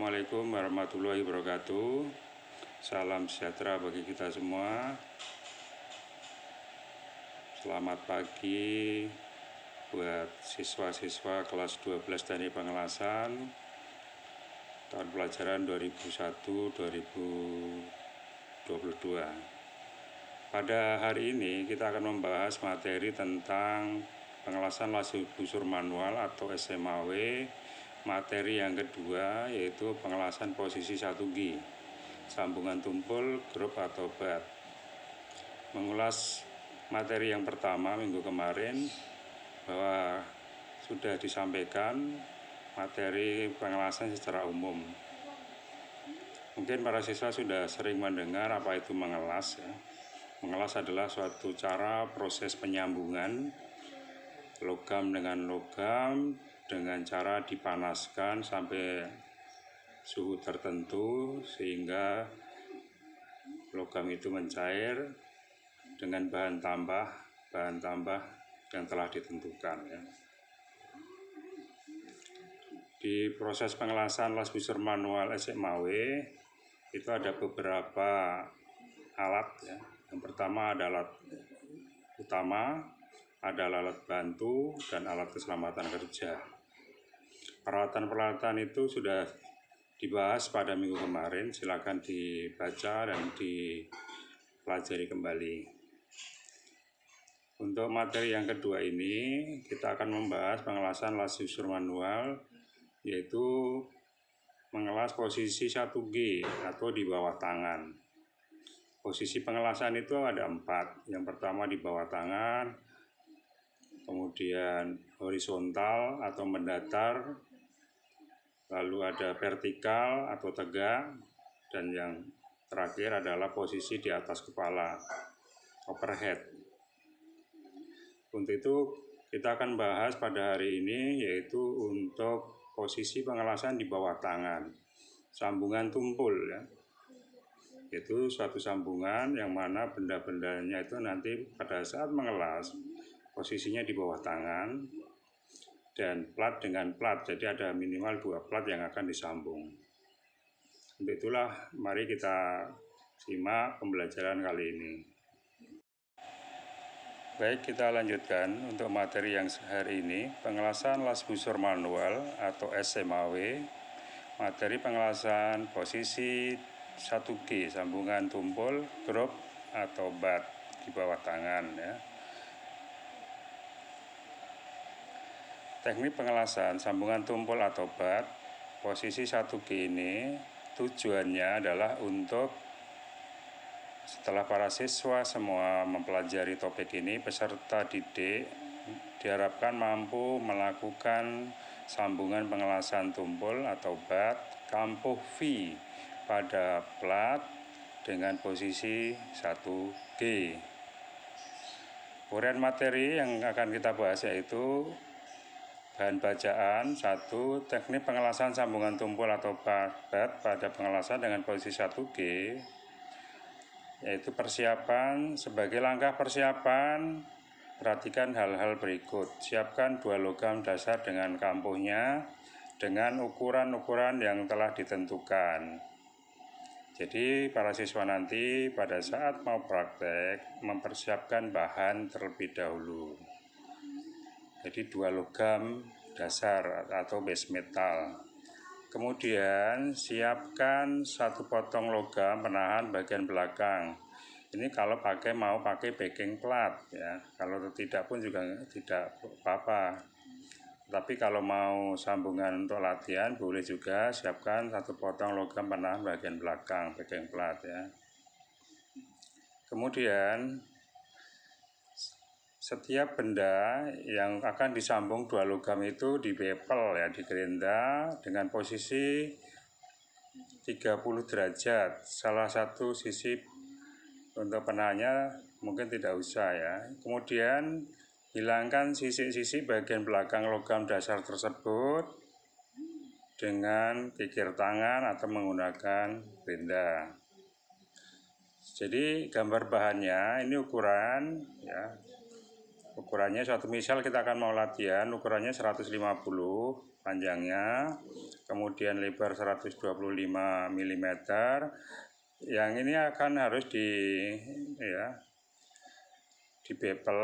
Assalamualaikum warahmatullahi wabarakatuh. Salam sejahtera bagi kita semua. Selamat pagi buat siswa-siswa kelas 12 Teknik Pengelasan tahun pelajaran 2021-2022. Pada hari ini kita akan membahas materi tentang pengelasan laju busur manual atau SMAW. Materi yang kedua yaitu pengelasan posisi 1G, sambungan tumpul, grup atau bat. Mengulas materi yang pertama minggu kemarin bahwa sudah disampaikan materi pengelasan secara umum. Mungkin para siswa sudah sering mendengar apa itu mengelas ya. Mengelas adalah suatu cara proses penyambungan logam dengan logam dengan cara dipanaskan sampai suhu tertentu sehingga logam itu mencair dengan bahan tambah yang telah ditentukan ya. Di proses pengelasan las busur manual SMAW itu ada beberapa alat ya. Yang pertama ada alat utama, ada alat bantu dan alat keselamatan kerja. Peralatan-peralatan itu sudah dibahas pada minggu kemarin, silakan dibaca dan dipelajari kembali. Untuk materi yang kedua ini, kita akan membahas pengelasan las busur manual, yaitu mengelas posisi 1G atau di bawah tangan. Posisi pengelasan itu ada 4. Yang pertama di bawah tangan, kemudian horizontal atau mendatar, lalu ada vertikal atau tegak, dan yang terakhir adalah posisi di atas kepala, overhead. Untuk itu kita akan bahas pada hari ini yaitu untuk posisi pengelasan di bawah tangan, sambungan tumpul ya. Itu suatu sambungan yang mana benda-bendanya itu nanti pada saat mengelas posisinya di bawah tangan dan plat dengan plat, jadi ada minimal 2 plat yang akan disambung. Untuk itulah mari kita simak pembelajaran kali ini. Baik, kita lanjutkan untuk materi yang hari ini, pengelasan las busur manual atau SMAW. Materi pengelasan posisi 1G, sambungan tumpul, grup atau bat di bawah tangan ya. Teknik pengelasan sambungan tumpul atau bat posisi 1G ini tujuannya adalah untuk setelah para siswa semua mempelajari topik ini, peserta didik diharapkan mampu melakukan sambungan pengelasan tumpul atau bat kampuh V pada plat dengan posisi 1G. Uraian materi yang akan kita bahas yaitu bahan bacaan 1. Teknik pengelasan sambungan tumpul atau bat pada pengelasan dengan posisi 1G, yaitu persiapan. Sebagai langkah persiapan, perhatikan hal-hal berikut. Siapkan 2 logam dasar dengan kampuhnya dengan ukuran-ukuran yang telah ditentukan. Jadi para siswa nanti pada saat mau praktek mempersiapkan bahan terlebih dahulu. Jadi 2 logam dasar atau base metal. Kemudian siapkan 1 potong logam penahan bagian belakang. Ini kalau mau pakai backing plat ya. Kalau tidak pun juga tidak apa-apa. Tapi kalau mau sambungan untuk latihan boleh juga siapkan 1 potong logam penahan bagian belakang, backing plat ya. Kemudian setiap benda yang akan disambung 2 logam itu dibepel ya, digerinda dengan posisi 30 derajat. Salah satu sisi untuk penahannya mungkin tidak usah ya. Kemudian hilangkan sisi-sisi bagian belakang logam dasar tersebut dengan kikir tangan atau menggunakan gerinda. Jadi gambar bahannya ini ukuran ya. Ukurannya suatu misal kita akan mau latihan, ukurannya 150 panjangnya, kemudian lebar 125 mm. Yang ini akan harus dibepel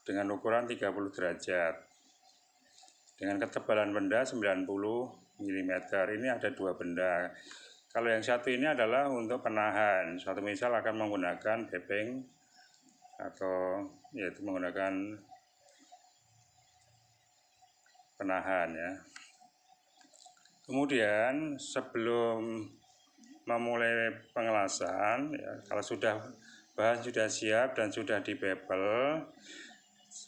dengan ukuran 30 derajat dengan ketebalan benda 90 mm. Ini ada dua benda. Kalau yang satu ini adalah untuk penahan. Suatu misal akan menggunakan bepeng atau yaitu menggunakan penahan ya. Kemudian sebelum memulai pengelasan ya, kalau bahan sudah siap dan sudah dibepel,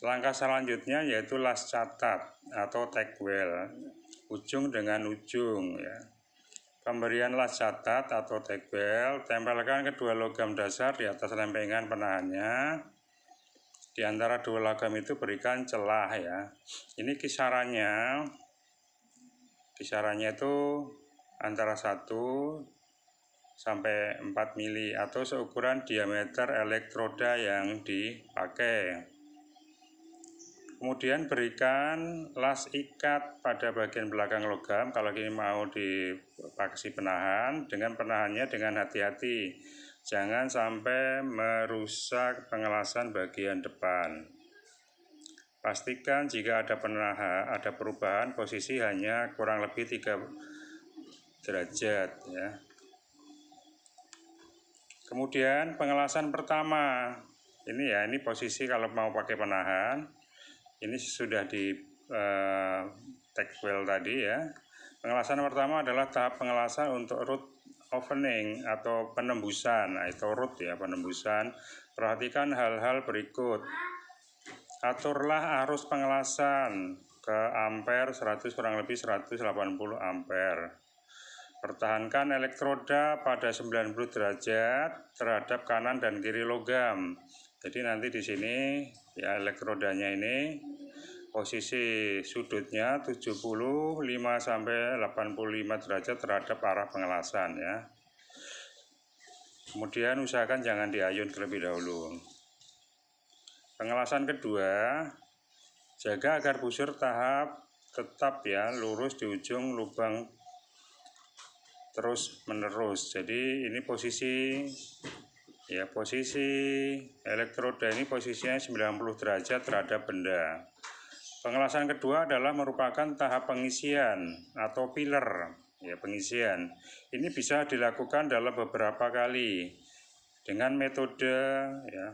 langkah selanjutnya yaitu las catat atau tack weld, ujung dengan ujung ya. Pemberian las catat atau tack weld, tempelkan kedua logam dasar di atas lempengan penahannya. Di antara dua logam itu berikan celah ya. Ini kisarannya itu antara 1 sampai 4 mili atau seukuran diameter elektroda yang dipakai. Kemudian berikan las ikat pada bagian belakang logam kalau ini mau dipakai penahan. Dengan penahannya dengan hati-hati, jangan sampai merusak pengelasan bagian depan. Pastikan jika ada perubahan posisi hanya kurang lebih 3 derajat ya. Kemudian pengelasan pertama ini posisi kalau mau pakai penahan. Ini sudah di tack weld tadi ya. Pengelasan pertama adalah tahap pengelasan untuk root opening atau penembusan. Nah, itu root ya, penembusan. Perhatikan hal-hal berikut. Aturlah arus pengelasan ke ampere 100 kurang lebih 180 ampere. Pertahankan elektroda pada 90 derajat terhadap kanan dan kiri logam. Jadi nanti di sini ya elektrodanya ini posisi sudutnya 75 sampai 85 derajat terhadap arah pengelasan ya. Kemudian usahakan jangan diayun terlebih dahulu. Pengelasan kedua, jaga agar busur tetap ya lurus di ujung lubang terus menerus. Jadi ini posisi elektroda ini posisinya 90 derajat terhadap benda. Pengelasan kedua adalah merupakan tahap pengisian atau filler ya, pengisian. Ini bisa dilakukan dalam beberapa kali dengan metode ya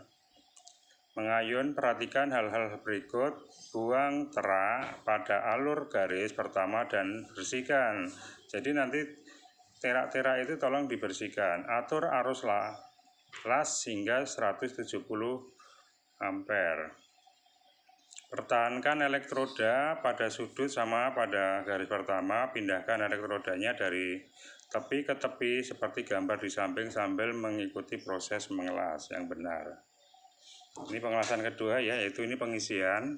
mengayun. Perhatikan hal-hal berikut. Buang terak pada alur garis pertama dan bersihkan. Jadi nanti terak-terak itu tolong dibersihkan. Atur arus las hingga 170 ampere. Pertahankan elektroda pada sudut sama pada garis pertama. Pindahkan elektrodanya dari tepi ke tepi seperti gambar di samping sambil mengikuti proses mengelas yang benar. Ini pengelasan kedua ya, yaitu ini pengisian.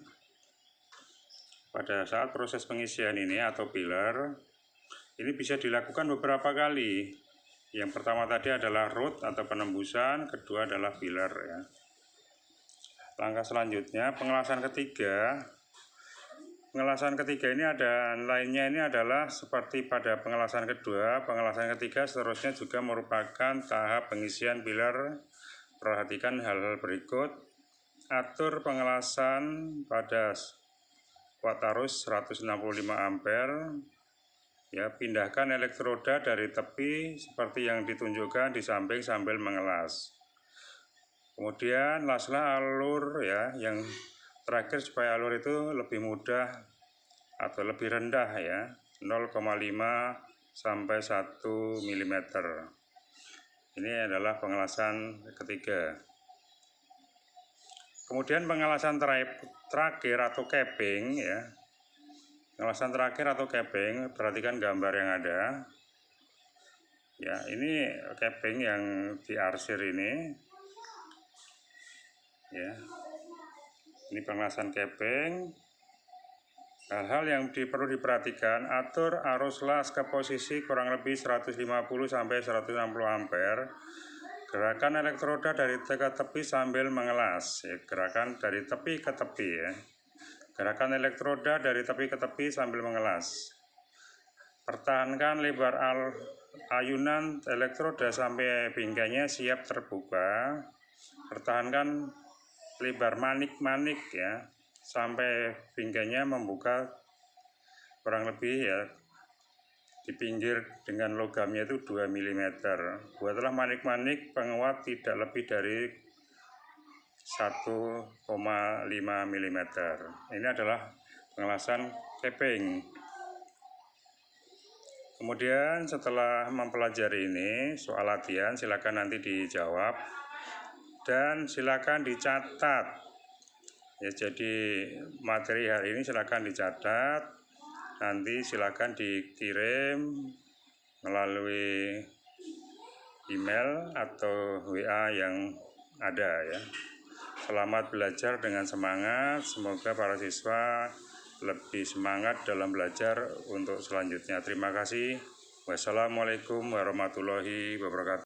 Pada saat proses pengisian ini atau filler, ini bisa dilakukan beberapa kali. Yang pertama tadi adalah root atau penembusan, kedua adalah filler ya. Langkah selanjutnya pengelasan ketiga. Pengelasan ketiga ini lainnya adalah seperti pada pengelasan kedua. Pengelasan ketiga seterusnya juga merupakan tahap pengisian filler. Perhatikan hal-hal berikut. Atur pengelasan pada kuat arus 165 ampere. Ya, pindahkan elektroda dari tepi seperti yang ditunjukkan di samping sambil mengelas. Kemudian laslah alur ya, yang terakhir supaya alur itu lebih mudah atau lebih rendah ya, 0,5 sampai 1 mm. Ini adalah pengelasan ketiga. Kemudian pengelasan terakhir atau capping ya. Pengelasan terakhir atau capping, perhatikan gambar yang ada. Ya, ini capping yang diarsir ini. Ya. Ini pengelasan capping. Hal-hal yang perlu diperhatikan, atur arus las ke posisi kurang lebih 150 sampai 160 ampere. Gerakan elektroda dari tepi sambil mengelas. Ya, gerakan dari tepi ke tepi ya. Gerakan elektroda dari tepi ke tepi sambil mengelas. Pertahankan lebar ayunan elektroda sampai bingkainya siap terbuka. Pertahankan lebar manik-manik ya sampai bingkainya membuka kurang lebih ya di pinggir dengan logamnya itu 2 mm. Buatlah manik-manik penguat tidak lebih dari 1,5 mm. Ini adalah pengelasan keping. Kemudian setelah mempelajari ini, soal latihan silakan nanti dijawab dan silakan dicatat. Ya, jadi materi hari ini silakan dicatat. Nanti silakan dikirim melalui email atau WA yang ada ya. Selamat belajar dengan semangat. Semoga para siswa lebih semangat dalam belajar untuk selanjutnya. Terima kasih. Wassalamualaikum warahmatullahi wabarakatuh.